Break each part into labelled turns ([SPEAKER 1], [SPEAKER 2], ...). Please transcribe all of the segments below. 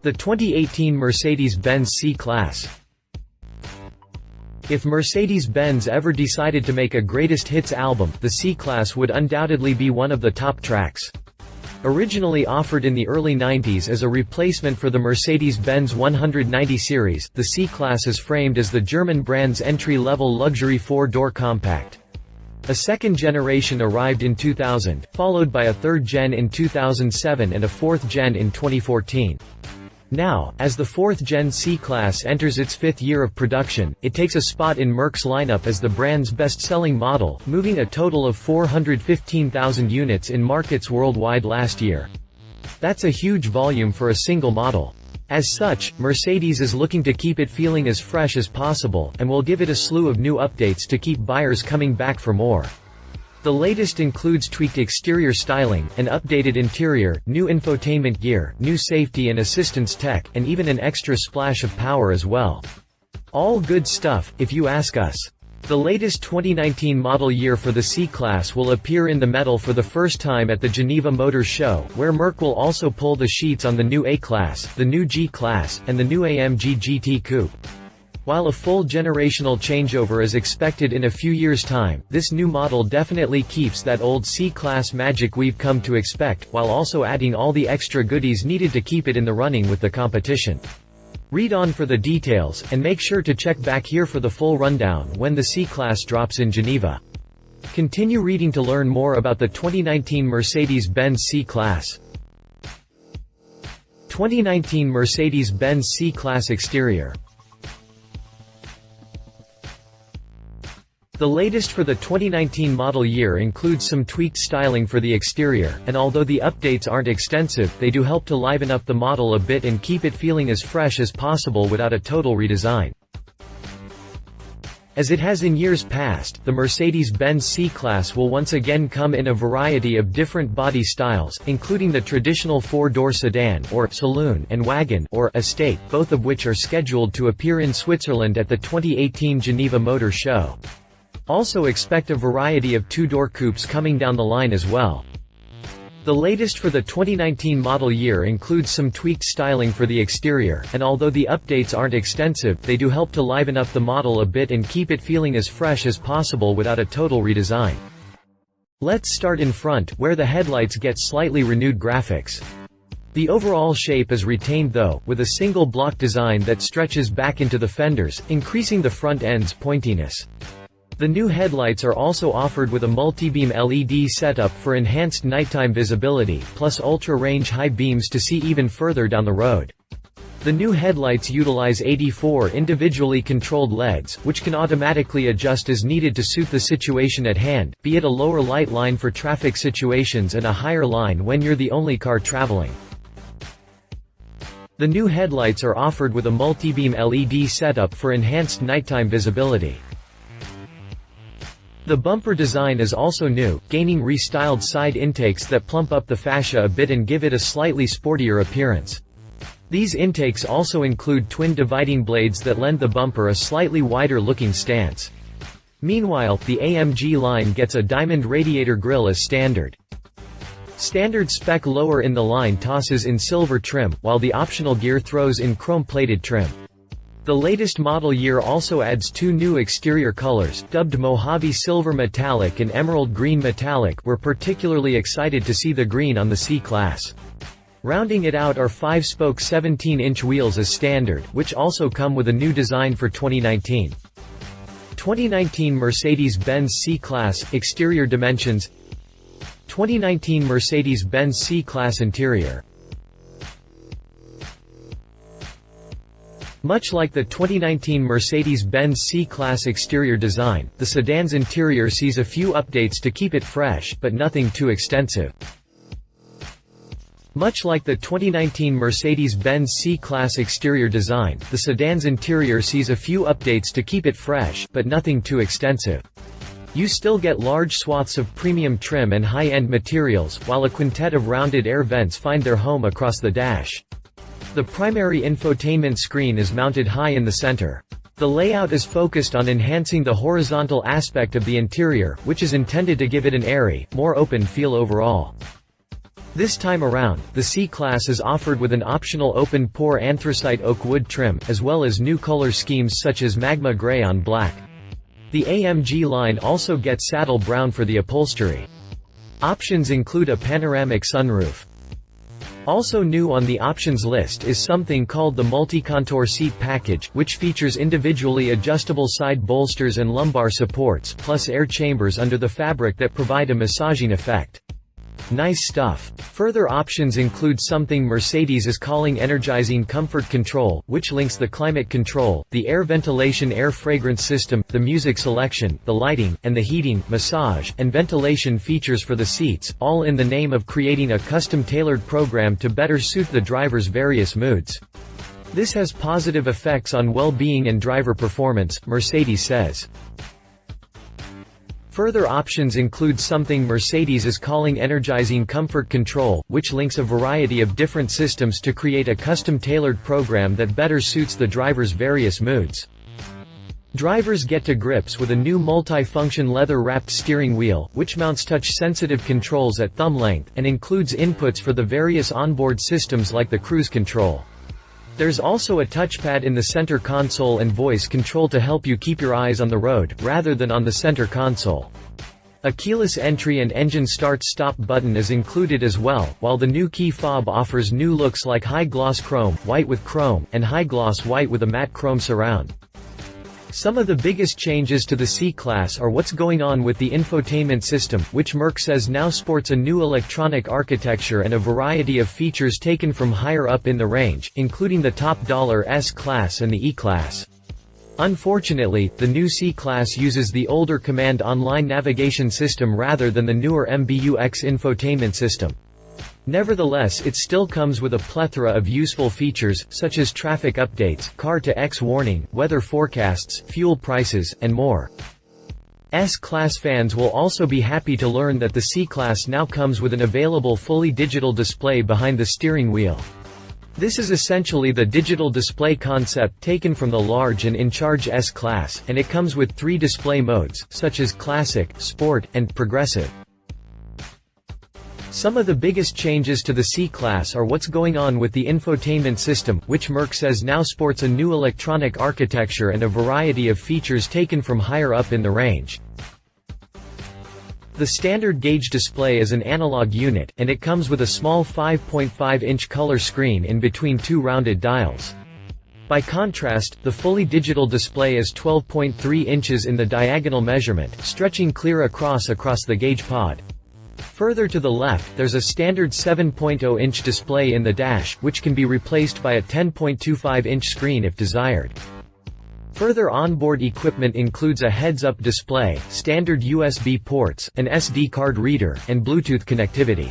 [SPEAKER 1] The 2018 Mercedes-Benz C-Class. If Mercedes-Benz ever decided to make a greatest hits album, the C-Class would undoubtedly be one of the top tracks. Originally offered in the early 90s as a replacement for the Mercedes-Benz 190 series, the C-Class is framed as the German brand's entry-level luxury four-door compact. A second generation arrived in 2000, followed by a third gen in 2007 and a fourth gen in 2014. Now, as the fourth-gen C-Class enters its fifth year of production, it takes a spot in Merc's lineup as the brand's best-selling model, moving a total of 415,000 units in markets worldwide last year. That's a huge volume for a single model. As such, Mercedes is looking to keep it feeling as fresh as possible, and will give it a slew of new updates to keep buyers coming back for more. The latest includes tweaked exterior styling, an updated interior, new infotainment gear, new safety and assistance tech, and even an extra splash of power as well. All good stuff, if you ask us. The latest 2019 model year for the C-Class will appear in the metal for the first time at the Geneva Motor Show, where Merc will also pull the sheets on the new A-Class, the new G-Class, and the new AMG GT Coupe. While a full generational changeover is expected in a few years' time, this new model definitely keeps that old C-Class magic we've come to expect, while also adding all the extra goodies needed to keep it in the running with the competition. Read on for the details, and make sure to check back here for the full rundown when the C-Class drops in Geneva. Continue reading to learn more about the 2019 Mercedes-Benz C-Class. 2019 Mercedes-Benz C-Class exterior. The latest for the 2019 model year includes some tweaked styling for the exterior, and although the updates aren't extensive, they do help to liven up the model a bit and keep it feeling as fresh as possible without a total redesign. As it has in years past, the Mercedes-Benz C-Class will once again come in a variety of different body styles, including the traditional four-door sedan, or saloon, and wagon, or estate, both of which are scheduled to appear in Switzerland at the 2018 Geneva Motor Show. Also expect a variety of two-door coupes coming down the line as well. The latest for the 2019 model year includes some tweaked styling for the exterior, and although the updates aren't extensive, they do help to liven up the model a bit and keep it feeling as fresh as possible without a total redesign. Let's start in front, where the headlights get slightly renewed graphics. The overall shape is retained though, with a single block design that stretches back into the fenders, increasing the front end's pointiness. The new headlights are also offered with a multi-beam LED setup for enhanced nighttime visibility, plus ultra-range high beams to see even further down the road. The new headlights utilize 84 individually controlled LEDs, which can automatically adjust as needed to suit the situation at hand, be it a lower light line for traffic situations and a higher line when you're the only car traveling. The new headlights are offered with a multi-beam LED setup for enhanced nighttime visibility. The bumper design is also new, gaining restyled side intakes that plump up the fascia a bit and give it a slightly sportier appearance. These intakes also include twin dividing blades that lend the bumper a slightly wider-looking stance. Meanwhile, the AMG line gets a diamond radiator grille as standard. Standard spec lower in the line tosses in silver trim, while the optional gear throws in chrome-plated trim. The latest model year also adds two new exterior colors, dubbed Mojave Silver Metallic and Emerald Green Metallic. We're particularly excited to see the green on the C-Class. Rounding it out are 5-spoke 17-inch wheels as standard, which also come with a new design for 2019. 2019 Mercedes-Benz C-Class, exterior dimensions. 2019 Mercedes-Benz C-Class interior. Much like the 2019 Mercedes-Benz C-Class exterior design, the sedan's interior sees a few updates to keep it fresh, but nothing too extensive. Much like the 2019 Mercedes-Benz C-Class exterior design, the sedan's interior sees a few updates to keep it fresh, but nothing too extensive. You still get large swaths of premium trim and high-end materials, while a quintet of rounded air vents find their home across the dash. The primary infotainment screen is mounted high in the center. The layout is focused on enhancing the horizontal aspect of the interior, which is intended to give it an airy, more open feel overall. This time around, the C-Class is offered with an optional open-pore anthracite oak wood trim, as well as new color schemes such as magma gray on black. The AMG line also gets saddle brown for the upholstery. Options include a panoramic sunroof. Also new on the options list is something called the multi-contour seat package, which features individually adjustable side bolsters and lumbar supports, plus air chambers under the fabric that provide a massaging effect. Nice stuff. Further options include something Mercedes is calling Energizing comfort control, which links the climate control, the air ventilation air fragrance system, the music selection, the lighting, and the heating, massage, and ventilation features for the seats, all in the name of creating a custom-tailored program to better suit the driver's various moods. This has positive effects on well-being and driver performance, Mercedes says. Further options include something Mercedes is calling Energizing comfort control, which links a variety of different systems to create a custom-tailored program that better suits the driver's various moods. Drivers get to grips with a new multi-function leather-wrapped steering wheel, which mounts touch-sensitive controls at thumb length, and includes inputs for the various onboard systems like the cruise control. There's also a touchpad in the center console and voice control to help you keep your eyes on the road, rather than on the center console. A keyless entry and engine start-stop button is included as well, while the new key fob offers new looks like high-gloss chrome, white with chrome, and high-gloss white with a matte chrome surround. Some of the biggest changes to the C-Class are what's going on with the infotainment system, which Merc says now sports a new electronic architecture and a variety of features taken from higher up in the range, including the top-dollar S-Class and the E-Class. Unfortunately, the new C-Class uses the older Command Online navigation system rather than the newer MBUX infotainment system. Nevertheless, it still comes with a plethora of useful features, such as traffic updates, car-to-X warning, weather forecasts, fuel prices, and more. S-Class fans will also be happy to learn that the C-Class now comes with an available fully digital display behind the steering wheel. This is essentially the digital display concept taken from the large and in-charge S-Class, and it comes with 3 display modes, such as Classic, Sport, and Progressive. Some of the biggest changes to the C-Class are what's going on with the infotainment system, which Merc says now sports a new electronic architecture and a variety of features taken from higher up in the range. The standard gauge display is an analog unit, and it comes with a small 5.5-inch color screen in between 2 rounded dials. By contrast, the fully digital display is 12.3 inches in the diagonal measurement, stretching clear across the gauge pod. Further to the left, there's a standard 7.0-inch display in the dash, which can be replaced by a 10.25-inch screen if desired. Further onboard equipment includes a heads-up display, standard USB ports, an SD card reader, and Bluetooth connectivity.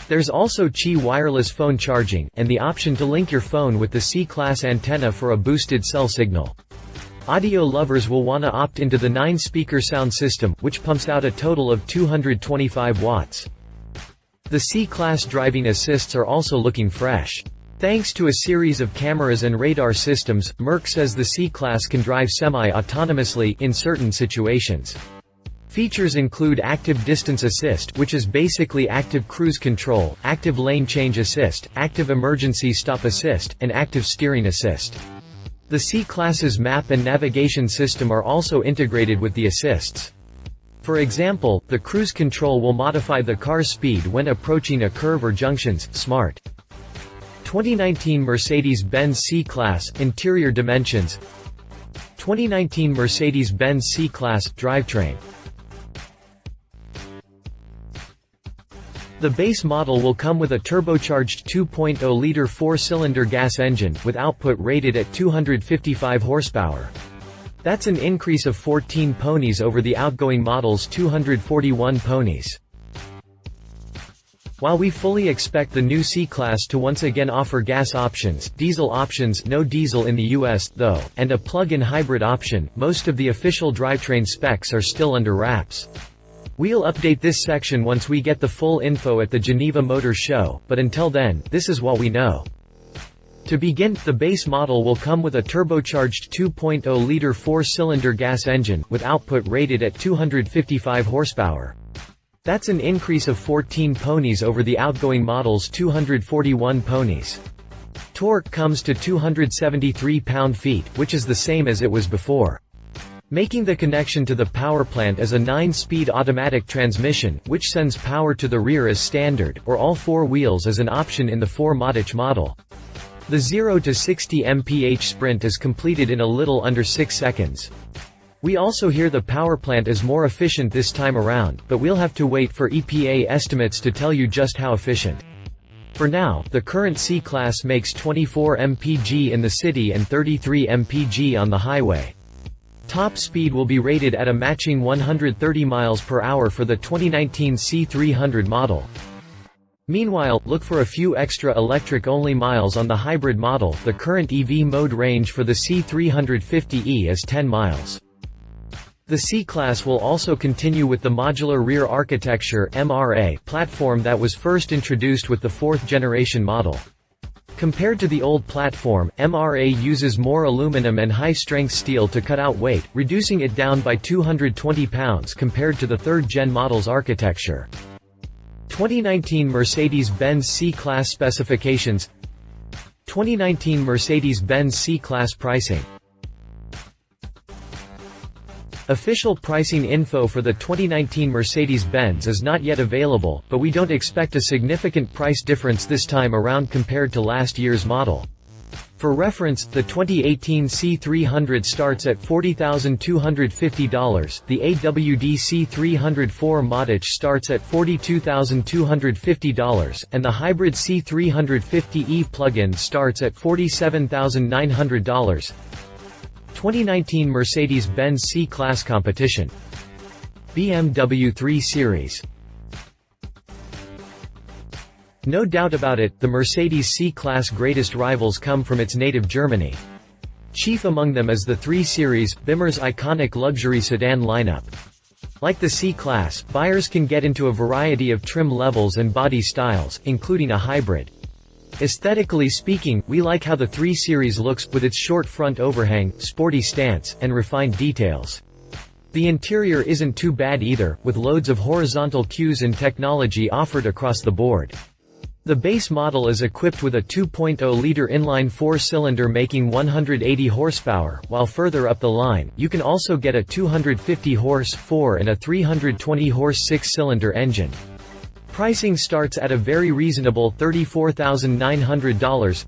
[SPEAKER 1] There's also Qi wireless phone charging, and the option to link your phone with the C-Class antenna for a boosted cell signal. Audio lovers will want to opt into the 9-speaker sound system, which pumps out a total of 225 watts. The C-Class driving assists are also looking fresh. Thanks to a series of cameras and radar systems, Merc says the C-Class can drive semi-autonomously in certain situations. Features include active distance assist, which is basically active cruise control, active lane change assist, active emergency stop assist, and active steering assist. The C-Class's map and navigation system are also integrated with the assists. For example, the cruise control will modify the car's speed when approaching a curve or junctions. Smart. 2019 Mercedes-Benz C-Class, interior dimensions. 2019 Mercedes-Benz C-Class, drivetrain. The base model will come with a turbocharged 2.0-liter 4-cylinder gas engine, with output rated at 255 horsepower. That's an increase of 14 ponies over the outgoing model's 241 ponies. While we fully expect the new C-Class to once again offer gas options, diesel options, no diesel in the US, though, and a plug-in hybrid option, most of the official drivetrain specs are still under wraps. We'll update this section once we get the full info at the Geneva Motor Show, but until then, this is what we know. To begin, the base model will come with a turbocharged 2.0-liter 4-cylinder gas engine, with output rated at 255 horsepower. That's an increase of 14 ponies over the outgoing model's 241 ponies. Torque comes to 273 pound-feet, which is the same as it was before. Making the connection to the power plant as a 9-speed automatic transmission, which sends power to the rear as standard, or all 4 wheels as an option in the 4MODIC model. The 0 to 60 mph sprint is completed in a little under 6 seconds. We also hear the power plant is more efficient this time around, but we'll have to wait for EPA estimates to tell you just how efficient. For now, the current C-Class makes 24 mpg in the city and 33 mpg on the highway. Top speed will be rated at a matching 130 miles per hour for the 2019 C300 model. Meanwhile, look for a few extra electric-only miles on the hybrid model. The current EV mode range for the C350e is 10 miles. The C-Class will also continue with the modular rear architecture (MRA) platform that was first introduced with the 4th generation model. Compared to the old platform, MRA uses more aluminum and high-strength steel to cut out weight, reducing it down by 220 pounds compared to the 3rd gen model's architecture. 2019 Mercedes-Benz C-Class specifications. 2019 Mercedes-Benz C-Class pricing. Official pricing info for the 2019 Mercedes-Benz is not yet available, but we don't expect a significant price difference this time around compared to last year's model. For reference, the 2018 C300 starts at $40,250, the AWD C300 4MODIC starts at $42,250, and the hybrid C350e plug-in starts at $47,900. 2019 Mercedes-Benz C-Class competition. BMW 3 Series. No doubt about it, the Mercedes C-Class greatest rivals come from its native Germany. Chief among them is the 3 Series, BMW's iconic luxury sedan lineup. Like the C-Class, buyers can get into a variety of trim levels and body styles, including a hybrid. Aesthetically speaking, we like how the 3 Series looks, with its short front overhang, sporty stance, and refined details. The interior isn't too bad either, with loads of horizontal cues and technology offered across the board. The base model is equipped with a 2.0-liter inline 4-cylinder making 180 horsepower, while further up the line, you can also get a 250-horse 4 and a 320-horse 6-cylinder engine. Pricing starts at a very reasonable $34,900.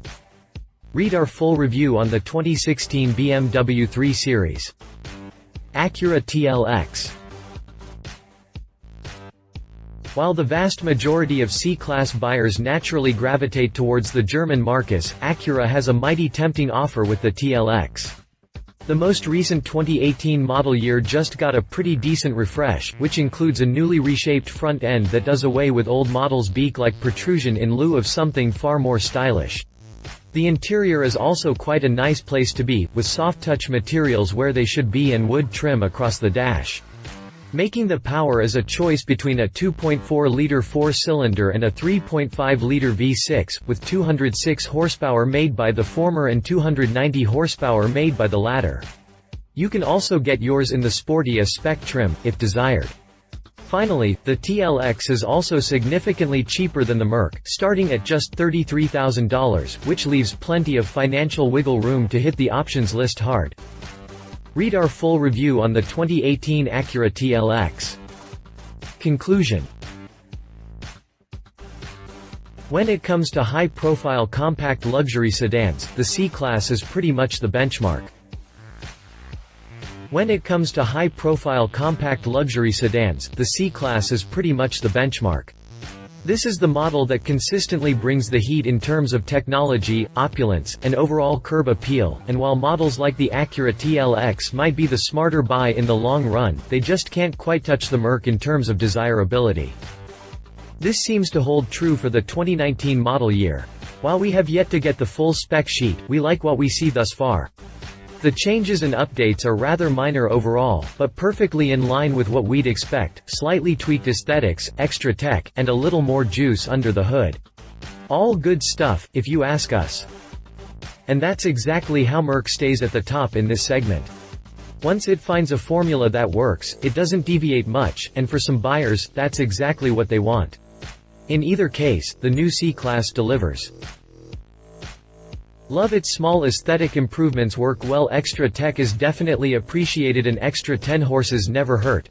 [SPEAKER 1] Read our full review on the 2016 BMW 3 Series. Acura TLX. While the vast majority of C-Class buyers naturally gravitate towards the German marques, Acura has a mighty tempting offer with the TLX. The most recent 2018 model year just got a pretty decent refresh, which includes a newly reshaped front end that does away with old model's beak-like protrusion in lieu of something far more stylish. The interior is also quite a nice place to be, with soft-touch materials where they should be and wood trim across the dash. Making the power is a choice between a 2.4-liter 4-cylinder and a 3.5-liter V6, with 206 horsepower made by the former and 290 horsepower made by the latter. You can also get yours in the sporty spec trim, if desired. Finally, the TLX is also significantly cheaper than the Merc, starting at just $33,000, which leaves plenty of financial wiggle room to hit the options list hard. Read our full review on the 2018 Acura TLX. Conclusion. When it comes to high-profile compact luxury sedans, the C-Class is pretty much the benchmark. When it comes to high-profile compact luxury sedans, the C-Class is pretty much the benchmark. This is the model that consistently brings the heat in terms of technology, opulence, and overall curb appeal, and while models like the Acura TLX might be the smarter buy in the long run, they just can't quite touch the Merc in terms of desirability. This seems to hold true for the 2019 model year. While we have yet to get the full spec sheet, we like what we see thus far. The changes and updates are rather minor overall, but perfectly in line with what we'd expect: slightly tweaked aesthetics, extra tech, and a little more juice under the hood. All good stuff, if you ask us. And that's exactly how Merc stays at the top in this segment. Once it finds a formula that works, it doesn't deviate much, and for some buyers, that's exactly what they want. In either case, the new C-Class delivers. Love its small aesthetic improvements work well. Extra tech is definitely appreciated, and extra 10 horses never hurt.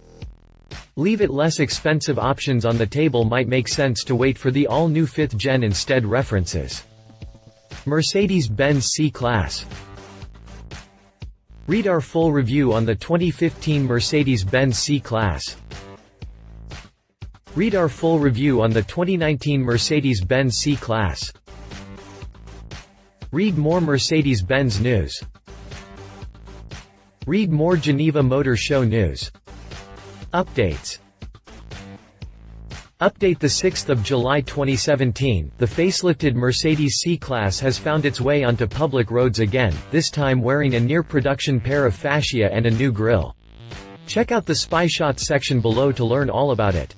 [SPEAKER 1] Leave it less expensive options on the table. Might make sense to wait for the all-new 5th gen instead. References: Mercedes-Benz C-Class. Read our full review on the 2015 Mercedes-Benz C-Class. Read our full review on the 2019 Mercedes-Benz C-Class. Read more Mercedes-Benz news. Read more Geneva Motor Show news. Updates. Update: the 6th of July 2017, the facelifted Mercedes C-Class has found its way onto public roads again, this time wearing a near-production pair of fascia and a new grille. Check out the spy shots section below to learn all about it.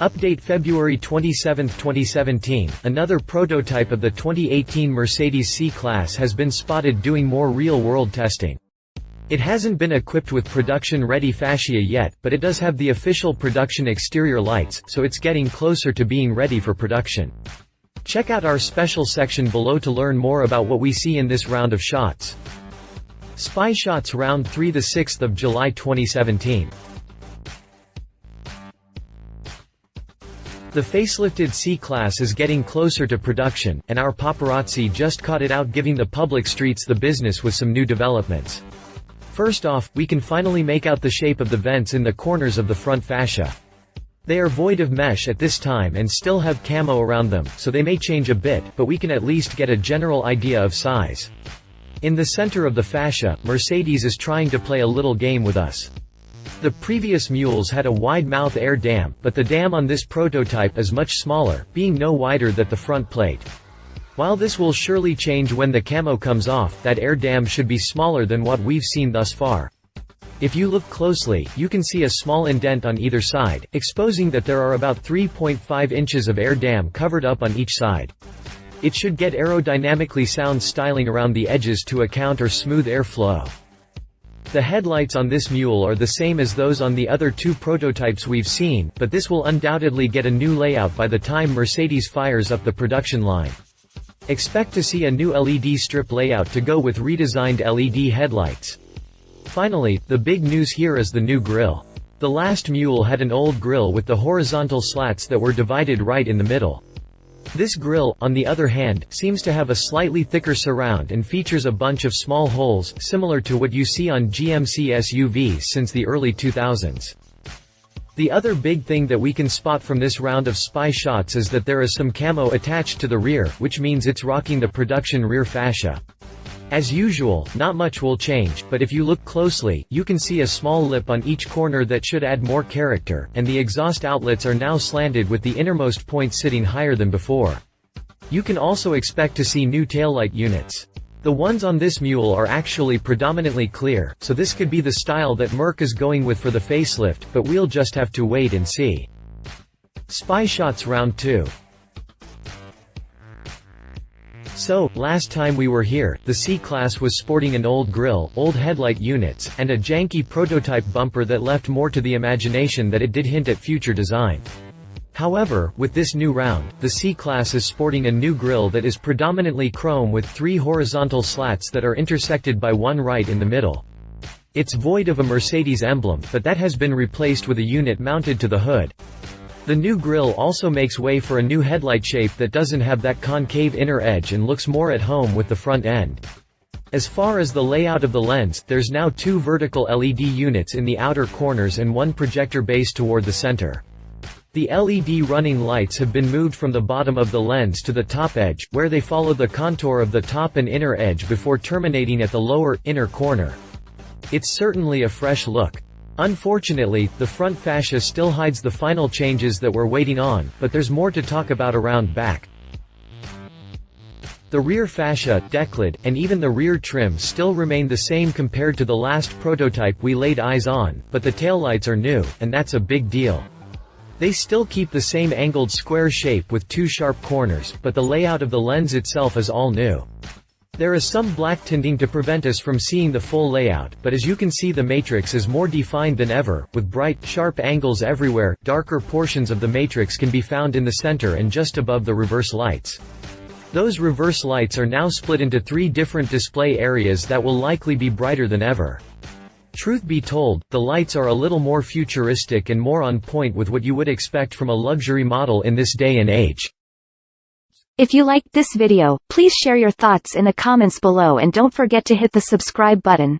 [SPEAKER 1] Update: February 27, 2017, another prototype of the 2018 Mercedes C-Class has been spotted doing more real-world testing. It hasn't been equipped with production-ready fascia yet, but it does have the official production exterior lights, so it's getting closer to being ready for production. Check out our special section below to learn more about what we see in this round of shots. Spy Shots Round 3, the 6th of July 2017. The facelifted C-Class is getting closer to production, and our paparazzi just caught it out giving the public streets the business with some new developments. First off, we can finally make out the shape of the vents in the corners of the front fascia. They are void of mesh at this time and still have camo around them, so they may change a bit, but we can at least get a general idea of size. In the center of the fascia, Mercedes is trying to play a little game with us. The previous mules had a wide mouth air dam, but the dam on this prototype is much smaller, being no wider than the front plate. While this will surely change when the camo comes off, that air dam should be smaller than what we've seen thus far. If you look closely, you can see a small indent on either side, exposing that there are about 3.5 inches of air dam covered up on each side. It should get aerodynamically sound styling around the edges to account for smooth airflow. The headlights on this mule are the same as those on the other two prototypes we've seen, but this will undoubtedly get a new layout by the time Mercedes fires up the production line. Expect to see a new LED strip layout to go with redesigned LED headlights. Finally, the big news here is the new grille. The last mule had an old grille with the horizontal slats that were divided right in the middle. This grille, on the other hand, seems to have a slightly thicker surround and features a bunch of small holes, similar to what you see on GMC SUVs since the early 2000s. The other big thing that we can spot from this round of spy shots is that there is some camo attached to the rear, which means it's rocking the production rear fascia. As usual, not much will change, but if you look closely, you can see a small lip on each corner that should add more character, and the exhaust outlets are now slanted with the innermost point sitting higher than before. You can also expect to see new taillight units. The ones on this mule are actually predominantly clear, so this could be the style that Merc is going with for the facelift, but we'll just have to wait and see. Spy Shots Round 2. So, last time we were here, the C-Class was sporting an old grille, old headlight units, and a janky prototype bumper that left more to the imagination than it did hint at future design. However, with this new round, the C-Class is sporting a new grille that is predominantly chrome with 3 horizontal slats that are intersected by one right in the middle. It's void of a Mercedes emblem, but that has been replaced with a unit mounted to the hood. The new grille also makes way for a new headlight shape that doesn't have that concave inner edge and looks more at home with the front end. As far as the layout of the lens, there's now 2 vertical LED units in the outer corners and 1 projector base toward the center. The LED running lights have been moved from the bottom of the lens to the top edge, where they follow the contour of the top and inner edge before terminating at the lower, inner corner. It's certainly a fresh look. Unfortunately, the front fascia still hides the final changes that we're waiting on, but there's more to talk about around back. The rear fascia, decklid, and even the rear trim still remain the same compared to the last prototype we laid eyes on, but the taillights are new, and that's a big deal. They still keep the same angled square shape with 2 sharp corners, but the layout of the lens itself is all new. There is some black tinting to prevent us from seeing the full layout, but as you can see the matrix is more defined than ever, with bright, sharp angles everywhere. Darker portions of the matrix can be found in the center and just above the reverse lights. Those reverse lights are now split into 3 different display areas that will likely be brighter than ever. Truth be told, the lights are a little more futuristic and more on point with what you would expect from a luxury model in this day and age.
[SPEAKER 2] If you liked this video, please share your thoughts in the comments below and don't forget to hit the subscribe button.